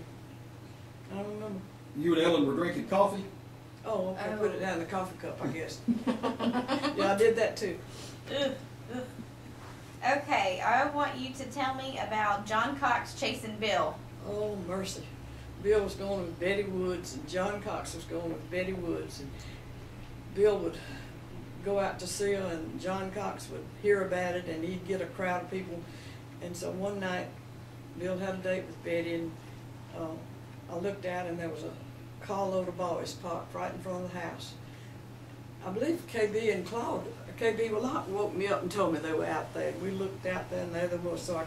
I don't remember. You and Ellen were drinking coffee? Oh, okay. Oh. Put it down in the coffee cup, I guess. Yeah, I did that too. Ugh, ugh. Okay, I want you to tell me about John Cox chasing Bill. Oh, mercy. Bill was going with Betty Woods, and John Cox was going with Betty Woods. And Bill would go out to see her, and John Cox would hear about it, and he'd get a crowd of people. And so one night, Bill had a date with Betty, and I looked out, and there was a carload of boys parked right in front of the house. I believe KB and Claude, KB woke me up and told me they were out there. We looked out there, and there they were. So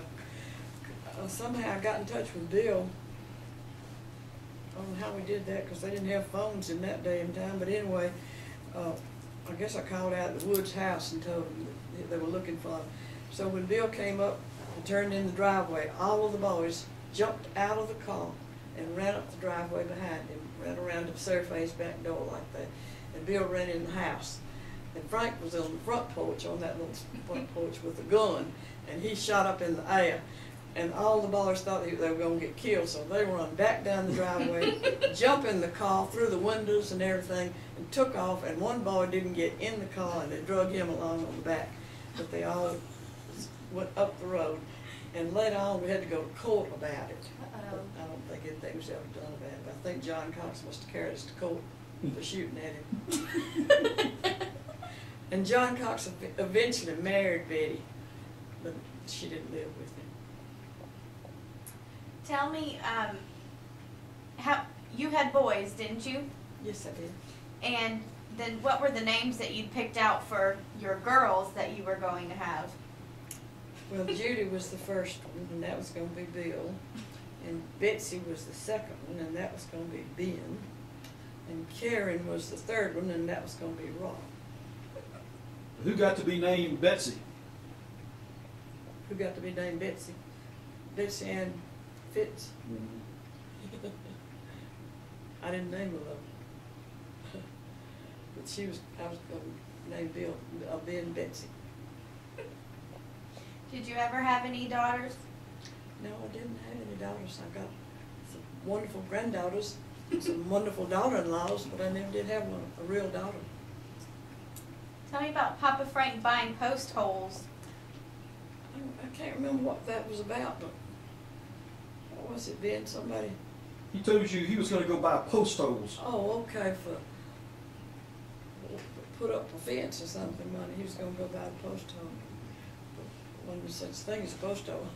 somehow I got in touch with Bill. I don't know how we did that, because they didn't have phones in that day and time. But anyway, I guess I called out at the Woods house and told them that they were looking for him. So when Bill came up and turned in the driveway, all of the boys jumped out of the car and ran up the driveway behind him, ran around to the surface back door like that. And Bill ran in the house. And Frank was on the front porch, on that little front porch with a gun, and he shot up in the air. And all the boys thought they were going to get killed, so they run back down the driveway, jump in the car, through the windows and everything, and took off. And one boy didn't get in the car, and they drug him along on the back. But they all went up the road. And later on, we had to go to court about it. Uh-oh. I don't think anything was ever done about it. I think John Cox must have carried us to court for shooting at him. And John Cox eventually married Betty, but she didn't live with him. Tell me, how you had boys, didn't you? Yes, I did. And then what were the names that you picked out for your girls that you were going to have? Well, Judy was the first one, and that was going to be Bill. And Betsy was the second one, and that was going to be Ben. And Karen was the third one, and that was going to be Rob. Who got to be named Betsy? Who got to be named Betsy? Betsy Ann Fitz. I didn't name her though. But I was going to name Bill, Ben Betsy. Did you ever have any daughters? No, I didn't have any daughters. I got some wonderful granddaughters, some wonderful daughter-in-laws, but I never did have a real daughter. Tell me about Papa Frank buying post holes. I can't remember what that was about, but what was it, Ben? Somebody? He told you he was going to go buy post holes. Oh, okay, for put up a fence or something. Money. He was going to go buy the post hole. But wasn't such thing as a post hole.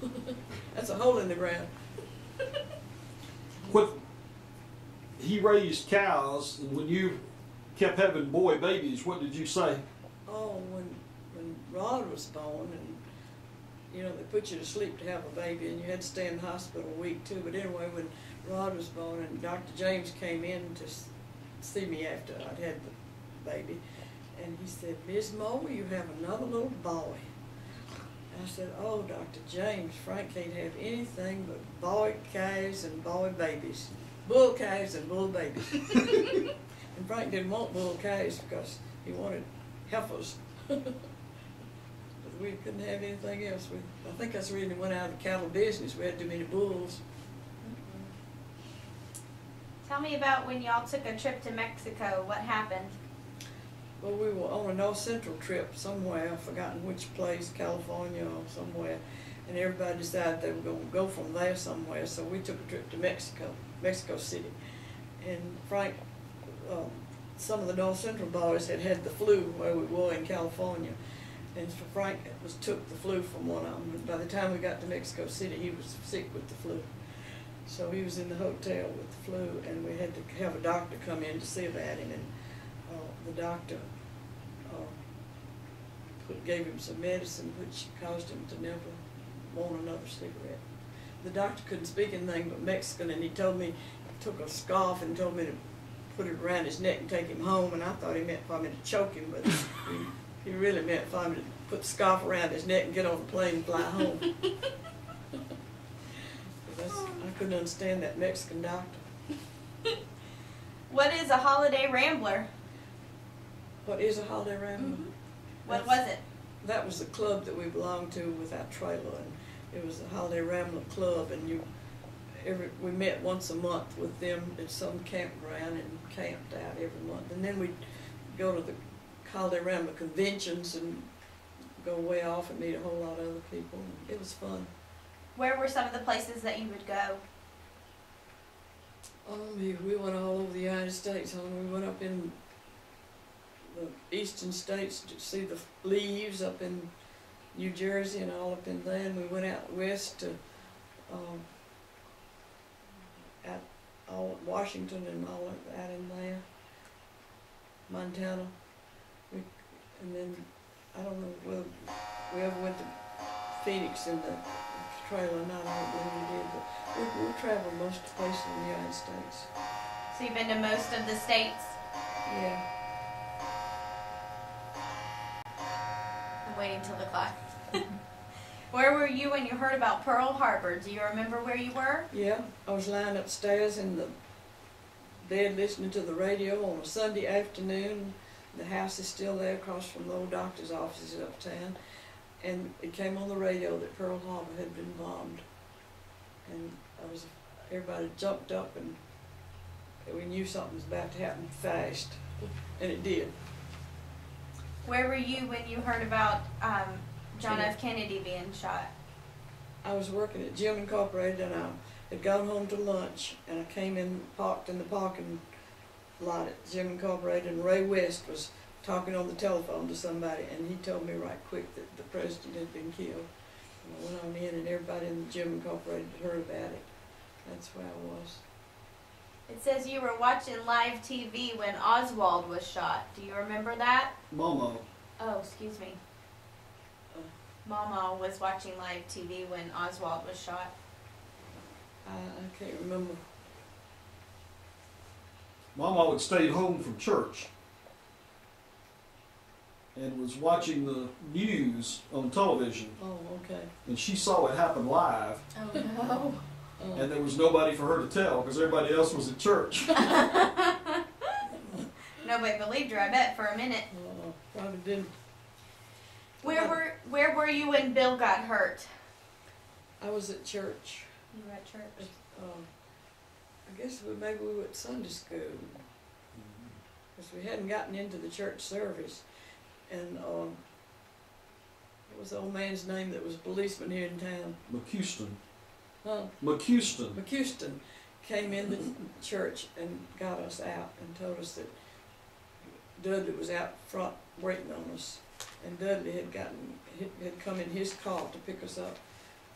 That's a hole in the ground. What, he raised cows, and when you kept having boy babies, what did you say? Oh, when Rod was born, and you know, they put you to sleep to have a baby, and you had to stay in the hospital a week too. But anyway, when Rod was born, and Dr. James came in to see me after I'd had the baby, and he said, "Miss Moe, you have another little boy." And I said, "Oh, Dr. James, Frank can't have anything but boy calves and boy babies, bull calves and bull babies." And Frank didn't want bull calves because he wanted heifers. But we couldn't have anything else. I think that's the reason we went out of the cattle business. We had too many bulls. Tell me about when y'all took a trip to Mexico. What happened? Well, we were on a North Central trip somewhere. I've forgotten which place, California or somewhere. And everybody decided they were going to go from there somewhere. So we took a trip to Mexico City. And Frank, some of the North Central boys had the flu where we were in California. And for Frank, took the flu from one of them. But by the time we got to Mexico City, he was sick with the flu. So he was in the hotel with the flu, and we had to have a doctor come in to see about him, and the doctor gave him some medicine which caused him to never want another cigarette. The doctor couldn't speak anything but Mexican, and he told me, he took a scarf and told me to put it around his neck and take him home, and I thought he meant for me to choke him, but he really meant for me to put the scarf around his neck and get on a plane and fly home. I couldn't understand that Mexican doctor. What is a holiday rambler? What is a holiday rambler? Mm-hmm. What was it? That was the club that we belonged to with our trailer, and it was the Holiday Rambler Club, and we met once a month with them at some campground and camped out every month. And then we'd go to the Holiday Rambler conventions and go way off and meet a whole lot of other people. It was fun. Where were some of the places that you would go? We went all over the United States. We went up in the eastern states to see the leaves up in New Jersey and all up in there. And we went out west to all Washington and all out in there, Montana. And then I don't know whether we ever went to Phoenix in the trailer. Not I don't believe we did, but we traveled most of the places in the United States. So you've been to most of the states? Yeah. I'm waiting till the clock. Where were you when you heard about Pearl Harbor? Do you remember where you were? Yeah, I was lying upstairs in the bed listening to the radio on a Sunday afternoon. The house is still there across from the old doctor's offices uptown. And it came on the radio that Pearl Harbor had been bombed. And everybody jumped up, and we knew something was about to happen fast. And it did. Where were you when you heard about John F. Kennedy being shot? I was working at Jim Incorporated, and I had gone home to lunch, and I came in, parked in the parking lot at Jim Incorporated, and Ray West was talking on the telephone to somebody, and he told me right quick that the president had been killed. And I went on in, and everybody in Jim Incorporated heard about it. That's where I was. It says you were watching live TV when Oswald was shot. Do you remember that? Mama. Oh, excuse me. Mama was watching live TV when Oswald was shot. I can't remember. Mama had stayed home from church and was watching the news on television. Oh, okay. And she saw it happen live. Oh, no. And there was nobody for her to tell because everybody else was at church. Nobody believed her, I bet, for a minute. Probably didn't. Where were you when Bill got hurt? I was at church. You were at church. I guess maybe we were at Sunday school, because we hadn't gotten into the church service. And what was the old man's name that was a policeman here in town? McHouston. Huh? McHouston. McHouston came in the church and got us out and told us that Dudley was out front waiting on us. And Dudley had come in his car to pick us up,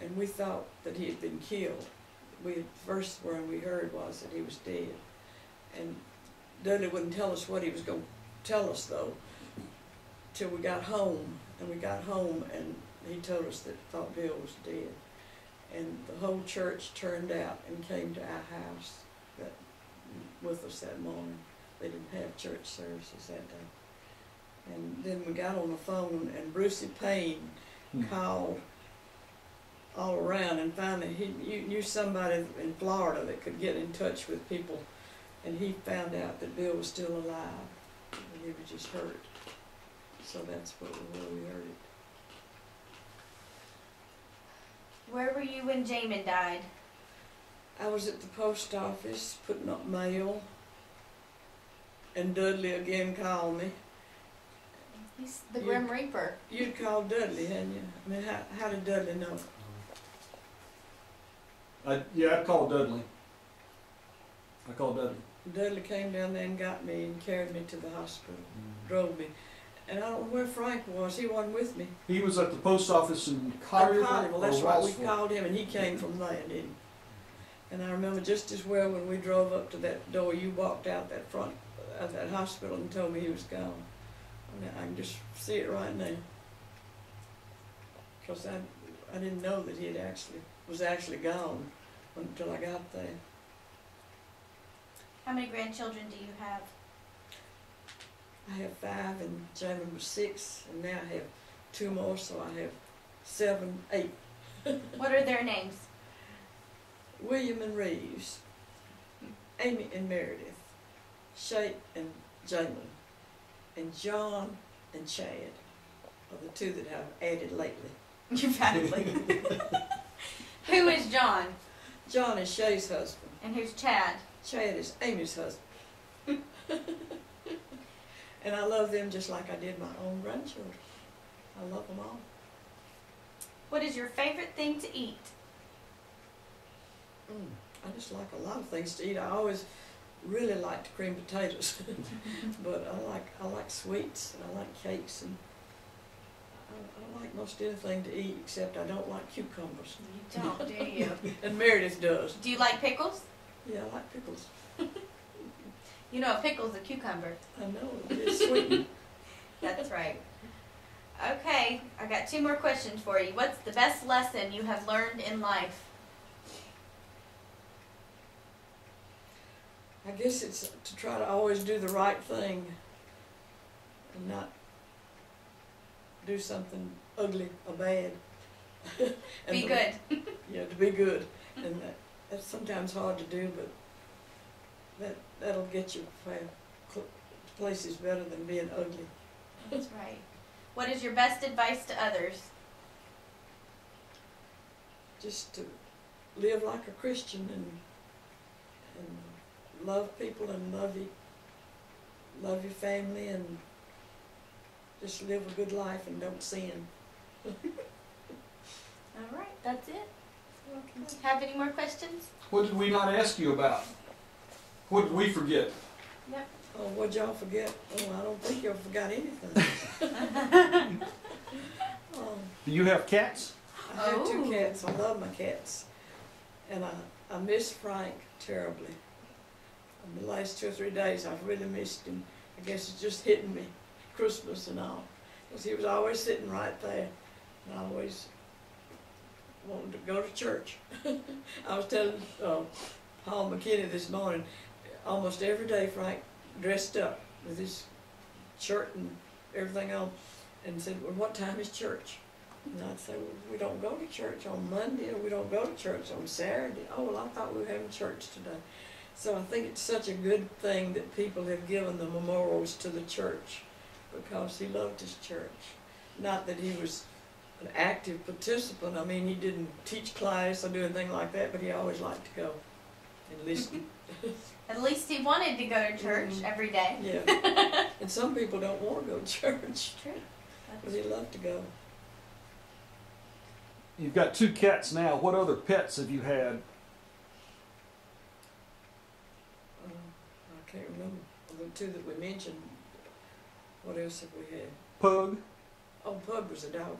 and we thought that he had been killed. First word we heard was that he was dead. And Dudley wouldn't tell us what he was going to tell us, though, till we got home. And we got home, and he told us that thought Bill was dead. And the whole church turned out and came to our house with us that morning. They didn't have church services that day. And then we got on the phone, and Brucey Payne called all around, and finally he knew somebody in Florida that could get in touch with people, and he found out that Bill was still alive, and he was just hurt. So that's where we heard it. Where were you when Jamin died? I was at the post office putting up mail, and Dudley again called me. He's the Grim Reaper. You'd called Dudley, hadn't you? I mean, how did Dudley know? I called Dudley. I called Dudley. Dudley came down there and got me and carried me to the hospital, drove me. And I don't know where Frank was. He wasn't with me. He was at the post office in Collierville. That's right. We called him, and he came from there, didn't he? And I remember just as well when we drove up to that door, you walked out that front of that hospital and told me he was gone. I mean, I can just see it right now. Because I didn't know that he had was actually gone until I got there. How many grandchildren do you have? I have 5 and Jamie was 6, and now I have 2 more, so I have 7, 8. What are their names? William and Reeves, Amy and Meredith, Shay and Jalen, and John and Chad are the 2 that I've added lately. You've added lately. Who is John? John is Shay's husband. And who's Chad? Chad is Amy's husband. And I love them just like I did my own grandchildren. I love them all. What is your favorite thing to eat? I just like a lot of things to eat. I always really liked creamed potatoes, but I like sweets and I like cakes, and I like most anything to eat except I don't like cucumbers. You don't, do you? And Meredith does. Do you like pickles? Yeah, I like pickles. You know a pickle's a cucumber. I know, it's sweet. That's right. Okay, I got 2 more questions for you. What's the best lesson you have learned in life? I guess it's to try to always do the right thing and not do something ugly or bad. Be good. Yeah, to be good. And that's sometimes hard to do, but that'll get you places better than being ugly. That's right. What is your best advice to others? Just to live like a Christian and love people and love your family, and just live a good life and don't sin. All right, that's it. Okay. Have any more questions? What did we not ask you about? What did we forget? Yep. Oh, what'd y'all forget? Oh, I don't think y'all forgot anything. Do you have cats? I have 2 Oh. cats. I love my cats. And I miss Frank terribly. In the last 2 or 3 days, I've really missed him. I guess it's just hitting me, Christmas and all. Because he was always sitting right there. And I always wanted to go to church. I was telling Paul McKinney this morning, almost every day Frank dressed up with his shirt and everything on and said, well, what time is church? And I'd say, well, we don't go to church on Monday, or we don't go to church on Saturday. Oh, well, I thought we were having church today. So I think it's such a good thing that people have given the memorials to the church, because he loved his church. Not that he was an active participant. I mean, he didn't teach class or do anything like that, but he always liked to go and listen. At least he wanted to go to church every day. Yeah. And some people don't want to go to church. True. But he loved to go. You've got 2 cats now. What other pets have you had? I can't remember the 2 that we mentioned. What else have we had? Pug? Oh, Pug was a dog.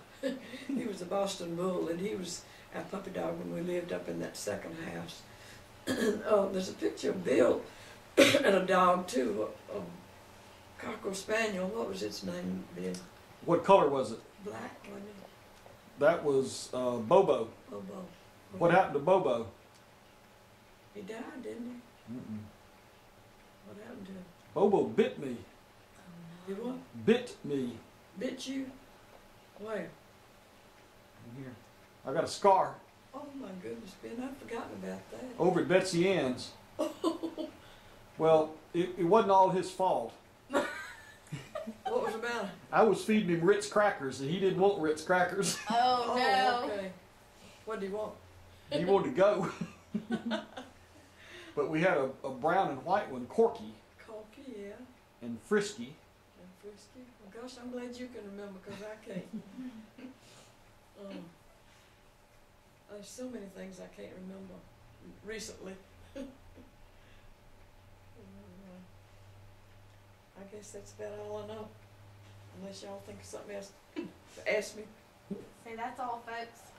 He was a Boston Bull, and he was our puppy dog when we lived up in that second house. Oh, there's a picture of Bill and a dog too, a Cocker Spaniel. What was its name, Bill? What color was it? Black, wasn't it? That was Bobo. Bobo. What happened to Bobo? He died, didn't he? What happened to him? Bobo bit me. He what? Bit me. Bit you? Where? Here. I got a scar Oh my goodness, Ben, I'd forgotten about that. over at Betsy Ann's. Well, it wasn't all his fault. What was the matter? I was feeding him Ritz crackers, and he didn't want Ritz crackers. Oh, no. Okay. What did he want? He wanted to go. But we had a brown and white one, Corky Cocky, yeah. and Frisky. And Frisky. Well, gosh, I'm glad you can remember, because I can't. There's so many things I can't remember recently. I guess that's about all I know. Unless y'all think of something else to ask me. So that's all, folks.